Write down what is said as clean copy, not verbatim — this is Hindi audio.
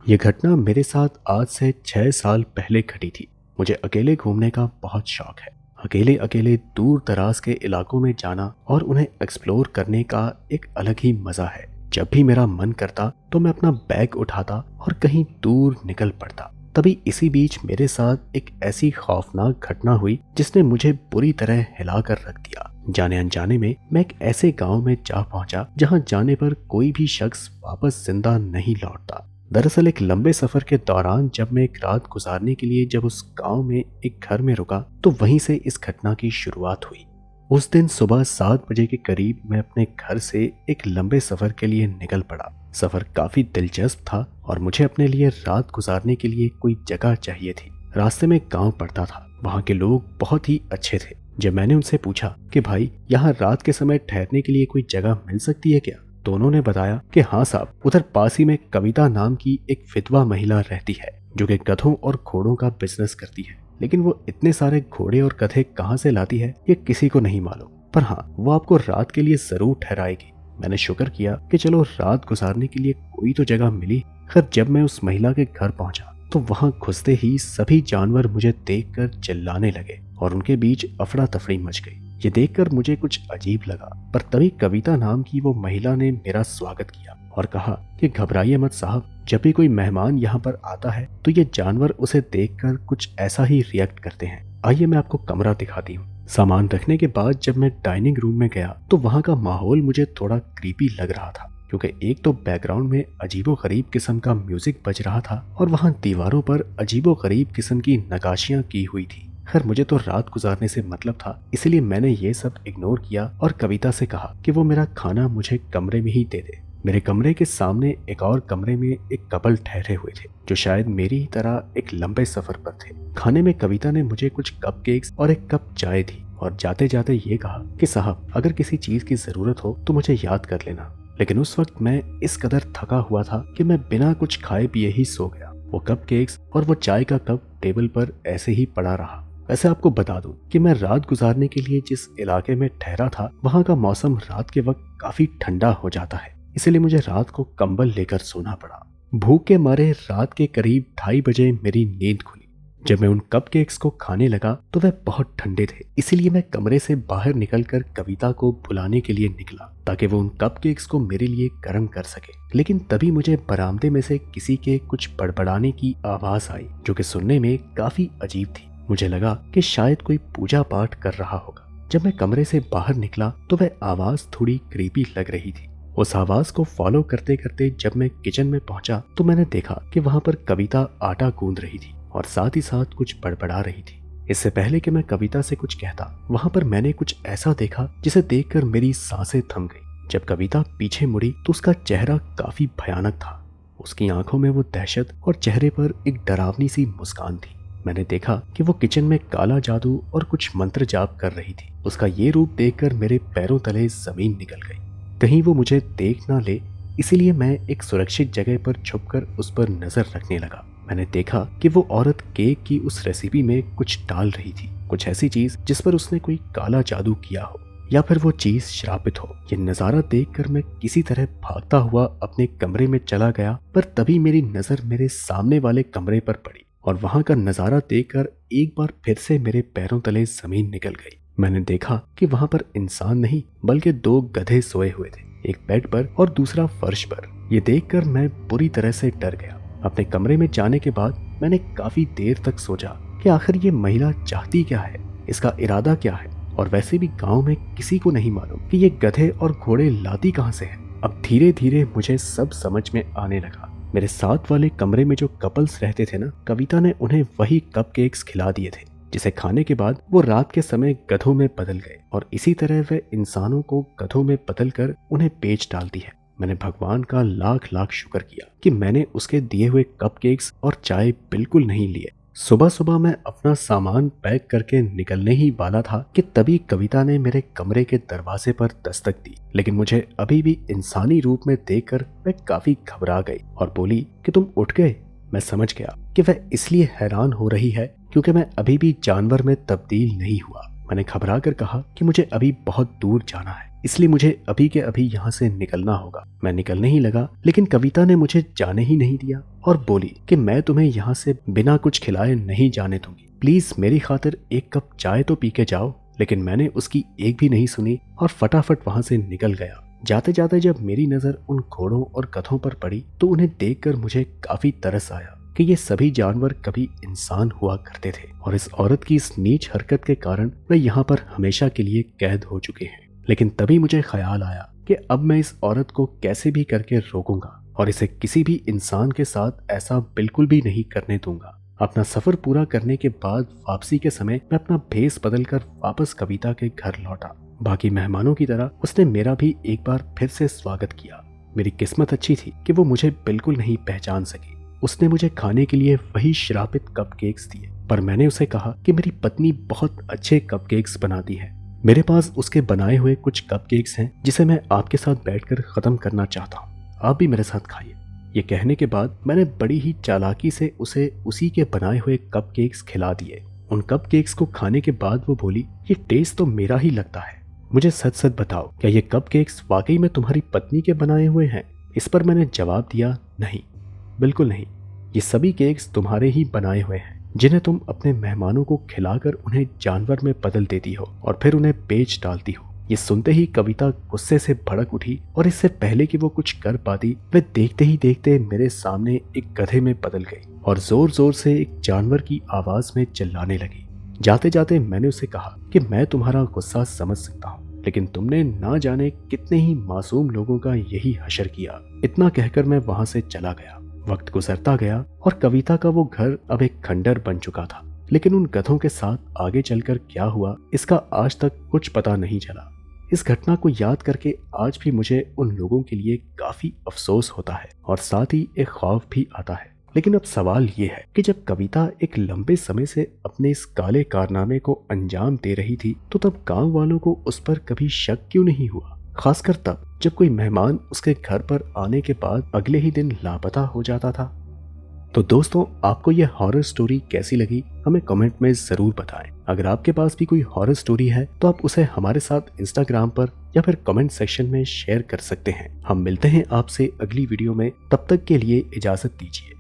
ये घटना मेरे साथ आज से 6 साल पहले घटी थी। मुझे अकेले घूमने का बहुत शौक है। अकेले अकेले दूर दराज के इलाकों में जाना और उन्हें एक्सप्लोर करने का एक अलग ही मजा है। जब भी मेरा मन करता तो मैं अपना बैग उठाता और कहीं दूर निकल पड़ता। तभी इसी बीच मेरे साथ एक ऐसी खौफनाक घटना हुई जिसने मुझे बुरी तरह हिला कर रख दिया। जाने अनजाने में मैं एक ऐसे गांव में जा पहुंचा जहां जाने पर कोई भी शख्स वापस जिंदा नहीं लौटता। दरअसल एक लंबे सफर के दौरान जब मैं एक रात गुजारने के लिए जब उस गांव में एक घर में रुका तो वहीं से इस घटना की शुरुआत हुई। उस दिन सुबह 7 बजे के करीब मैं अपने घर से एक लंबे सफर के लिए निकल पड़ा। सफर काफी दिलचस्प था और मुझे अपने लिए रात गुजारने के लिए कोई जगह चाहिए थी। रास्ते में गांव पड़ता था। वहां के लोग बहुत ही अच्छे थे। जब मैंने उनसे पूछा कि भाई यहाँ रात के समय ठहरने के लिए कोई जगह मिल सकती है क्या, तो उन्होंने बताया कि हाँ साहब, उधर पास ही में कविता नाम की एक विधवा महिला रहती है जो कि गधों और घोड़ों का बिजनेस करती है। लेकिन वो इतने सारे घोड़े और गधे कहाँ से लाती है ये किसी को नहीं मालूम, पर हाँ वो आपको रात के लिए जरूर ठहराएगी। मैंने शुक्र किया कि चलो रात गुजारने के लिए कोई तो जगह मिली। खैर जब मैं उस महिला के घर पहुंचा तो वहां घुसते ही सभी जानवर मुझे देखकर चिल्लाने लगे और उनके बीच अफड़ा तफड़ी मच गई। ये देखकर मुझे कुछ अजीब लगा, पर तभी कविता नाम की वो महिला ने मेरा स्वागत किया और कहा कि घबराइए मत साहब, जब भी कोई मेहमान यहाँ पर आता है तो ये जानवर उसे देखकर कुछ ऐसा ही रिएक्ट करते हैं। आइए मैं आपको कमरा दिखाती हूँ। सामान रखने के बाद जब मैं डाइनिंग रूम में गया तो वहाँ का माहौल मुझे थोड़ा क्रीपी लग रहा था, क्योंकि एक तो बैकग्राउंड में अजीबोगरीब किस्म का म्यूजिक बज रहा था और वहाँ दीवारों पर अजीबोगरीब किस्म की नक्काशियां की हुई थी। खैर मुझे तो रात गुजारने से मतलब था, इसलिए मैंने ये सब इग्नोर किया और कविता से कहा कि वो मेरा खाना मुझे कमरे में ही दे दे। मेरे कमरे के सामने एक और कमरे में एक कपल ठहरे हुए थे जो शायद मेरी ही तरह एक लंबे सफर पर थे। खाने में कविता ने मुझे कुछ कपकेक्स और एक कप चाय दी और जाते जाते ये कहा कि साहब अगर किसी चीज की जरूरत हो तो मुझे याद कर लेना। लेकिन उस वक्त मैं इस कदर थका हुआ था कि मैं बिना कुछ खाए पिए ही सो गया। वो कपकेक्स और वो चाय का कप टेबल पर ऐसे ही पड़ा रहा। वैसे आपको बता दूं कि मैं रात गुजारने के लिए जिस इलाके में ठहरा था वहां का मौसम रात के वक्त काफी ठंडा हो जाता है, इसलिए मुझे रात को कंबल लेकर सोना पड़ा। भूख के मारे रात के करीब 2:30 बजे मेरी नींद खुली। जब मैं उन कपकेक्स को खाने लगा तो वह बहुत ठंडे थे, इसीलिए मैं कमरे से बाहर निकलकर कविता को बुलाने के लिए निकला ताकि वो उन कपकेक्स को मेरे लिए गर्म कर सके। लेकिन तभी मुझे बरामदे में से किसी के कुछ बड़बड़ाने की आवाज आई जो कि सुनने में काफी अजीब थी। मुझे लगा कि शायद कोई पूजा पाठ कर रहा होगा। जब मैं कमरे से बाहर निकला तो वह आवाज थोड़ी क्रीपी लग रही थी। उस आवाज को फॉलो करते करते जब मैं किचन में पहुंचा तो मैंने देखा कि वहां पर कविता आटा गूंद रही थी और साथ ही साथ कुछ बड़बड़ा रही थी। इससे पहले कि मैं कविता से कुछ कहता वहां पर मैंने कुछ ऐसा देखा जिसे देखकर मेरी सांसें थम गई। जब कविता पीछे मुड़ी तो उसका चेहरा काफी भयानक था। उसकी आंखों में वो दहशत और चेहरे पर एक डरावनी सी मुस्कान थी। मैंने देखा कि वो किचन में काला जादू और कुछ मंत्र जाप कर रही थी। उसका ये रूप देखकर मेरे पैरों तले जमीन निकल गई। कहीं वो मुझे देख ना ले, इसीलिए मैं एक सुरक्षित जगह पर छुपकर उस पर नजर रखने लगा। मैंने देखा कि वो औरत केक की उस रेसिपी में कुछ डाल रही थी, कुछ ऐसी चीज जिस पर उसने कोई काला जादू किया हो या फिर वो चीज श्रापित हो। ये नजारा देखकर मैं किसी तरह भागता हुआ अपने कमरे में चला गया, पर तभी मेरी नजर मेरे सामने वाले कमरे पर पड़ी और वहां का नजारा देखकर एक बार फिर से मेरे पैरों तले जमीन निकल गई। मैंने देखा कि वहां पर इंसान नहीं बल्कि 2 गधे सोए हुए थे, एक बेड पर और दूसरा फर्श पर। ये देखकर मैं बुरी तरह से डर गया। अपने कमरे में जाने के बाद मैंने काफी देर तक सोचा कि आखिर ये महिला चाहती क्या है, इसका इरादा क्या है, और वैसे भी गांव में किसी को नहीं मालूम कि ये गधे और घोड़े लाती कहां से है। अब धीरे धीरे मुझे सब समझ में आने लगा। मेरे साथ वाले कमरे में जो कपल्स रहते थे ना, कविता ने उन्हें वही कपकेक्स खिला दिए थे जिसे खाने के बाद वो रात के समय गधों में बदल गए और इसी तरह वे इंसानों को गधों में बदल कर उन्हें बेच डालती है। मैंने भगवान का लाख लाख शुक्र किया कि मैंने उसके दिए हुए कपकेक्स और चाय बिल्कुल नहीं लिए। सुबह सुबह मैं अपना सामान पैक करके निकलने ही वाला था कि तभी कविता ने मेरे कमरे के दरवाजे पर दस्तक दी। लेकिन मुझे अभी भी इंसानी रूप में देखकर वह काफी घबरा गई और बोली कि तुम उठ गए। मैं समझ गया कि वह इसलिए हैरान हो रही है क्योंकि मैं अभी भी जानवर में तब्दील नहीं हुआ। मैंने घबरा कर कहा कि मुझे अभी बहुत दूर जाना है इसलिए मुझे अभी के अभी यहाँ से निकलना होगा। मैं निकलने ही लगा, लेकिन कविता ने मुझे जाने ही नहीं दिया और बोली कि मैं तुम्हें यहाँ से बिना कुछ खिलाए नहीं जाने दूंगी। प्लीज मेरी खातिर एक कप चाय तो पी के जाओ। लेकिन मैंने उसकी एक भी नहीं सुनी और फटाफट वहां से निकल गया। जाते जाते जब मेरी नजर उन घोड़ों और गधों पर पड़ी तो उन्हें देखकर मुझे काफी तरस आया कि ये सभी जानवर कभी इंसान हुआ करते थे और इस औरत की इस नीच हरकत के कारण वे यहाँ पर हमेशा के लिए कैद हो चुके हैं। लेकिन तभी मुझे ख्याल आया कि अब मैं इस औरत को कैसे भी करके रोकूंगा और इसे किसी भी इंसान के साथ ऐसा बिल्कुल भी नहीं करने दूंगा। अपना सफर पूरा करने के बाद वापसी के समय मैं अपना भेस बदलकर वापस कविता के घर लौटा। बाकी मेहमानों की तरह उसने मेरा भी एक बार फिर से स्वागत किया। मेरी किस्मत अच्छी थी कि वो मुझे बिल्कुल नहीं पहचान सकी। उसने मुझे खाने के लिए वही श्रापित कपकेक्स दिए, पर मैंने उसे कहा कि मेरी पत्नी बहुत अच्छे कपकेक्स बनाती है। मेरे पास उसके बनाए हुए कुछ कपकेक्स हैं जिसे मैं आपके साथ बैठकर खत्म करना चाहता हूँ। आप भी मेरे साथ खाइए। ये कहने के बाद मैंने बड़ी ही चालाकी से उसे उसी के बनाए हुए कपकेक्स खिला दिए। उन कपकेक्स को खाने के बाद वो बोली, ये टेस्ट तो मेरा ही लगता है। मुझे सच सच बताओ, क्या ये कपकेक्स वाकई में तुम्हारी पत्नी के बनाए हुए हैं? इस पर मैंने जवाब दिया, नहीं, बिल्कुल नहीं। ये सभी केक्स तुम्हारे ही बनाए हुए हैं जिन्हें तुम अपने मेहमानों को खिलाकर उन्हें जानवर में बदल देती हो और फिर उन्हें बेच डालती हो। ये सुनते ही कविता गुस्से से भड़क उठी और इससे पहले कि वो कुछ कर पाती, वे देखते ही देखते मेरे सामने एक गधे में बदल गई और जोर जोर से एक जानवर की आवाज में चिल्लाने लगी। जाते जाते मैंने उसे कहा कि मैं तुम्हारा गुस्सा समझ सकता हूँ, लेकिन तुमने ना जाने कितने ही मासूम लोगों का यही हशर किया। इतना कहकर मैं वहां से चला गया। वक्त गुजरता गया और कविता का वो घर अब एक खंडर बन चुका था, लेकिन उन गधों के साथ आगे चलकर क्या हुआ इसका आज तक कुछ पता नहीं चला। इस घटना को याद करके आज भी मुझे उन लोगों के लिए काफी अफसोस होता है और साथ ही एक खौफ भी आता है। लेकिन अब सवाल ये है कि जब कविता एक लंबे समय से अपने इस काले कारनामे को अंजाम दे रही थी तो तब गांव वालों को उस पर कभी शक क्यों नहीं हुआ, खासकर तब जब कोई मेहमान उसके घर पर आने के बाद अगले ही दिन लापता हो जाता था। तो दोस्तों, आपको यह हॉरर स्टोरी कैसी लगी हमें कमेंट में जरूर बताएं। अगर आपके पास भी कोई हॉरर स्टोरी है तो आप उसे हमारे साथ इंस्टाग्राम पर या फिर कमेंट सेक्शन में शेयर कर सकते हैं। हम मिलते हैं आपसे अगली वीडियो में, तब तक के लिए इजाजत दीजिए।